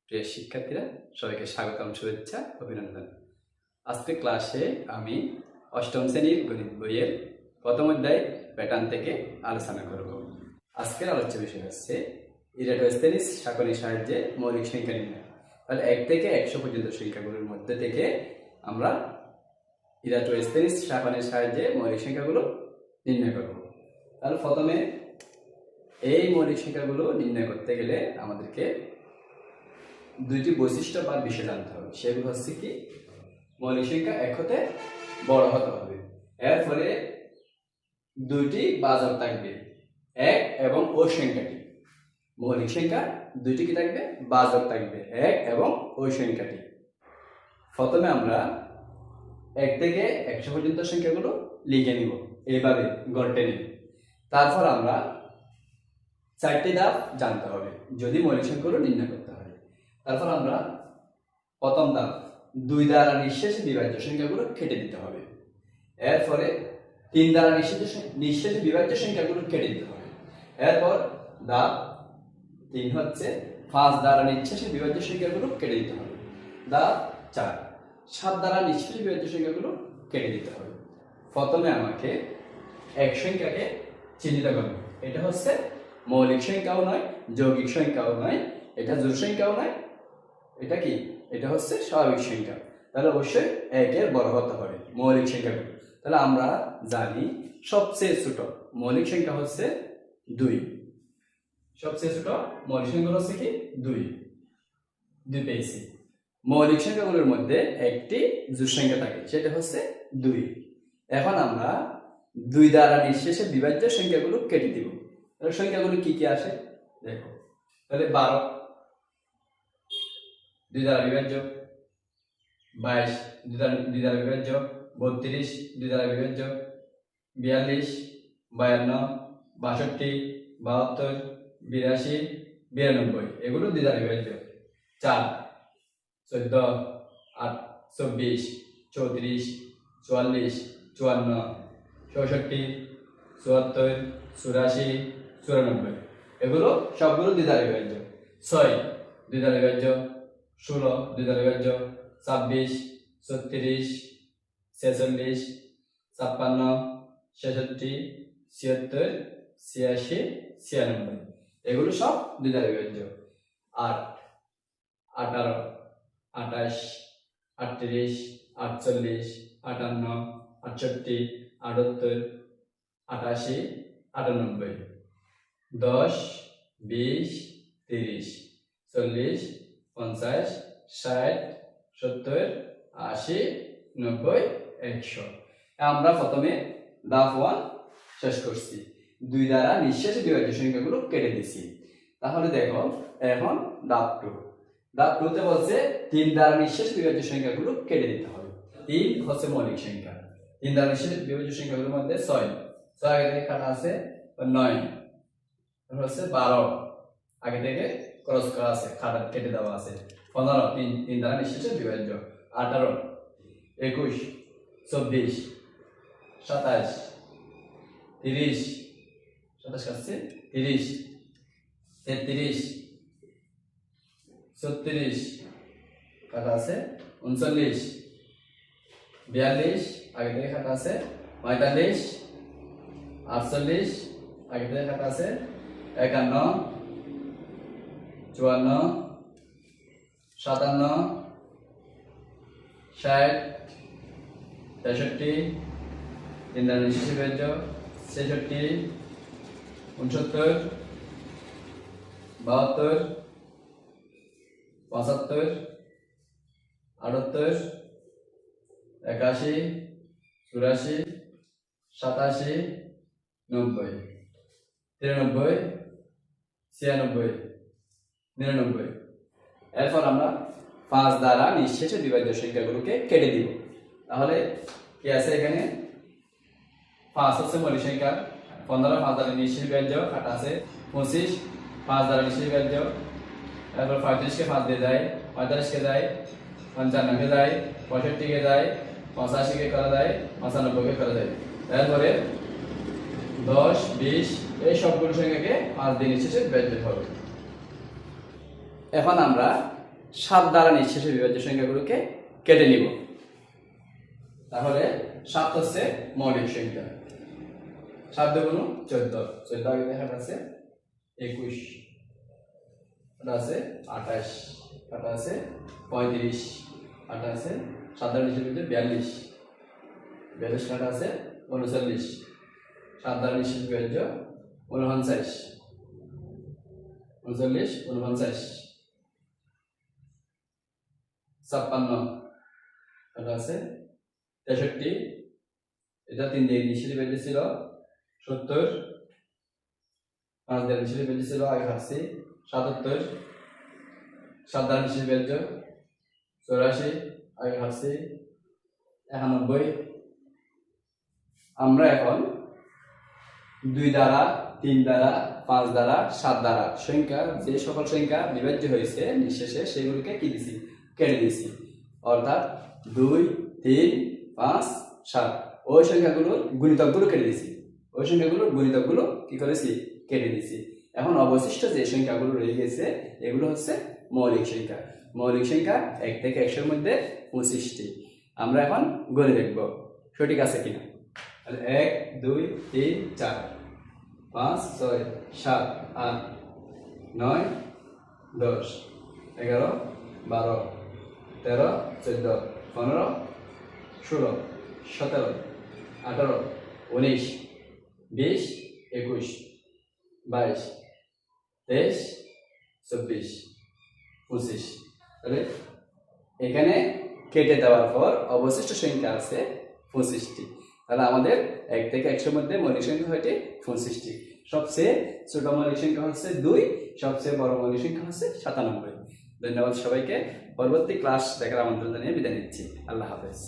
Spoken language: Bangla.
প্রিয় শিক্ষার্থীরা, সবাইকে স্বাগতম, শুভেচ্ছা, অভিনন্দন। আজকে ক্লাসে আমি অষ্টম শ্রেণীর গণিত বইয়ের প্রথম অধ্যায় প্যাটার্ন থেকে আলোচনা করব। আজকের আলোচ্য বিষয় হচ্ছে ইরাটোস্থেনিস সারণীর সাহায্যে মৌলিক সংখ্যা নির্ণয়। তাহলে 1 থেকে 100 পর্যন্ত সংখ্যাগুলোর মধ্যে থেকে আমরা ইরাটোস্থেনিস সারণীর সাহায্যে মৌলিক সংখ্যাগুলো নির্ণয় করব। তাহলে প্রথমে এই মৌলিক সংখ্যাগুলো নির্ণয় করতে গেলে আমাদেরকে দুইটি বৈশিষ্ট্য বা বিষয় জানতে হবে। সেগুলো হচ্ছে কি, মৌলিক সংখ্যা এক হতে বড় হতে হবে, এর ফলে দুইটি বাজক থাকবে, এক এবং ওই সংখ্যাটি। মৌলিক সংখ্যা দুইটি কি থাকবে? বাজক থাকবে, এক এবং ওই সংখ্যাটি। প্রথমে আমরা 1 থেকে 100 পর্যন্ত সংখ্যাগুলো লিখে নিব, এইভাবে গড়ে নিব। তারপর আমরা 4টি ধাপ জানতে হবে যদি মৌলিক সংখ্যাগুলো নির্ণয় করতে হয়। তারপর আমরা প্রথম ধাপ 2 দ্বারা নিঃশেষে বিভাজ্য সংখ্যাগুলো কেটে দিতে হবে। এরপরে 3 দ্বারা নিঃশেষে বিভাজ্য সংখ্যাগুলো কেটে দিতে হবে। এরপর ধাপ 3 হচ্ছে 5 দ্বারা নিঃশেষে বিভাজ্য সংখ্যাগুলো কেটে দিতে হবে। ধাপ 4 7 দ্বারা নিঃশেষে বিভাজ্য সংখ্যাগুলো কেটে দিতে হবে। প্রথমে আমাকে এক সংখ্যাকে চিহ্নিত করব। এটা হচ্ছে মৌলিক সংখ্যাও নয়, যৌগিক সংখ্যাও নয়, এটা জোড় সংখ্যাও নয়, এটা কি? এটা হচ্ছে স্বাভাবিক সংখ্যা। তাহলে অবশ্যই 1 এর বড় হতে হবে মৌলিক সংখ্যাগুলো। তাহলে আমরা জানি সবচেয়ে ছোট মৌলিক সংখ্যা হচ্ছে 2। সবচেয়ে ছোট মৌলিক সংখ্যা হচ্ছে কি? 2 পেয়েছি। মৌলিক সংখ্যাগুলোর মধ্যে একটি জোড় সংখ্যা থাকে, সেটা হচ্ছে 2। এখন আমরা 2 দ্বারা নিঃশেষে বিভাজ্য সংখ্যাগুলো কেটে দিব। তাহলে সংখ্যাগুলো কি কি আসে দেখো। তাহলে 12 2 দ্বারা বিভাজ্য, 22 2 দ্বারা বিভাজ্য, 32 2 দ্বারা বিভাজ্য, 42 52 62 72 82 92 এগুলো 2 দ্বারা বিভাজ্য। 4 14 8 24 34 44 54 64 74 84 94 এগুলো সবগুলো 2 দ্বারা বিভাজ্য। 6 2 দ্বারা বিভাজ্য, 16 2 দ্বারা বিভাজ্য, 26 36 46 56 66 76 86 96 এগুলো সব 2 দ্বারা বিভাজ্য। 8 18 28 38 48 58 68 78 88 98 10 20 30 40 50 60 70 80 90 100। আমরা প্রথমে ধাপ 1 শেষ করছি, 2 দ্বারা নিঃশেষে বিভাজ্য সংখ্যাগুলো কেটে দিছি। তাহলে দেখো এখন ধাপ 2। ধাপ 2 তে বলছে 3 দ্বারা নিঃশেষে বিভাজ্য সংখ্যাগুলো কেটে দিতে হবে। 3 হচ্ছে মৌলিক সংখ্যা। 3 দ্বারা নিঃশেষে বিভাজ্য সংখ্যাগুলোর মধ্যে 6 আগে থেকে কাটা আছে, 9 হচ্ছে 12 আগে থেকে ক্রস করা আছে, কাটা কেটে দেওয়া আছে। 15 3 দ্বারা নিঃশেষে বিভাজ্য। 18 21 24 27 30 27 কাটছে 30 33 36 কাটা আছে 39 42 আগে থেকে কাটা আছে 45 48 আগে থেকে কাটা আছে 51 54 57 60 63 3 দ্বারা নিঃশেষে বিভাজ্য, 66 69 72 75 78 81 84 87 90 93 96 99। এরপর আমরা 5 দ্বারা নিঃশেষে বিভাজ্য সংখ্যাগুলোকে কেটে দিব। তাহলে কি আছে এখানে? 5 হচ্ছে মৌলিক সংখ্যা। 15 5 দ্বারা নিঃশেষে বিভাজ্য, কাটা আছে 25 5 দ্বারা নিঃশেষে বিভাজ্য। তারপর 35 কে 5 দিয়ে যায়, 45 কে যায়, 55 কে যায়, 65 কে যায়, 85 কে করা যায়, 95 কে করা যায়। তারপরে 10 20 এই সবগুলো সংখ্যাকে 5 দিয়ে নিঃশেষে বিভাজ্য হবে। এখন আমরা 7 দ্বারা নিঃশেষে বিভাজ্য সংখ্যাগুলোকে কেটে নিব। তাহলে 7 হচ্ছে মৌলিক সংখ্যা। 7 দুগুণ 14, 14 আগে দেখা আছে 21, এটা আছে 28, এটা আছে 35, এটা আছে 7 দ্বারা নিঃশেষে 42, 42 কাটা আছে 39, 7 দ্বারা নিঃশেষে বিভাজ্য 49, 39, 49, 56, এটা আছে 63, এটা 3 দিয়ে নিঃশেষে বিভাজ্য ছিল 70, 5 দ্বারা নিঃশেষে বিভাজ্য ছিল আগে হাসছি 77, 7 দ্বারা নিঃশেষে বিভাজ্য 84, আগে হাসছি 91। আমরা এখন 2 দ্বারা, 3 দ্বারা, 5 দ্বারা, 7 দ্বারা সংখ্যা, যে সকল সংখ্যা বিভাজ্য হয়েছে নিঃশেষে সেগুলোকে কি দিছি, কেটে দিছি। অর্থাৎ 2, 3, 5, 7 ওই সংখ্যাগুলোর গুণিতকগুলো কেটে দিছি, ওই সংখ্যাগুলোর গুণিতকগুলো কি করেছি, কেটে দিছি। এখন অবশিষ্ট যে সংখ্যাগুলো রয়ে গেছে এগুলো হচ্ছে মৌলিক সংখ্যা। মৌলিক সংখ্যা 1 থেকে 100 এর মধ্যে 25টি। আমরা এখন গণে দেখব সঠিক আছে কিনা। 1, 2, 3, 4, 5, 6, 7, 8, 9, 10, 11, 12, 13, 14, 15, 16, 17, 18, 19, 20, 21, 22, 23, 24, 25। তাহলে এখানে কেটে দেওয়ার পর অবশিষ্ট সংখ্যা আছে 25টি। তাহলে আমাদের 1 থেকে 100 এর মধ্যে মৌলিক সংখ্যা হচ্ছে 25টি। সবচেয়ে ছোট মৌলিক সংখ্যা হচ্ছে 2, সবচেয়ে বড় মৌলিক সংখ্যা হচ্ছে 97। ধন্যবাদ সবাইকে। পরবর্তী ক্লাস দেখার আমন্ত্রণ জানিয়ে বিদায় নিচ্ছি। আল্লাহ হাফেজ।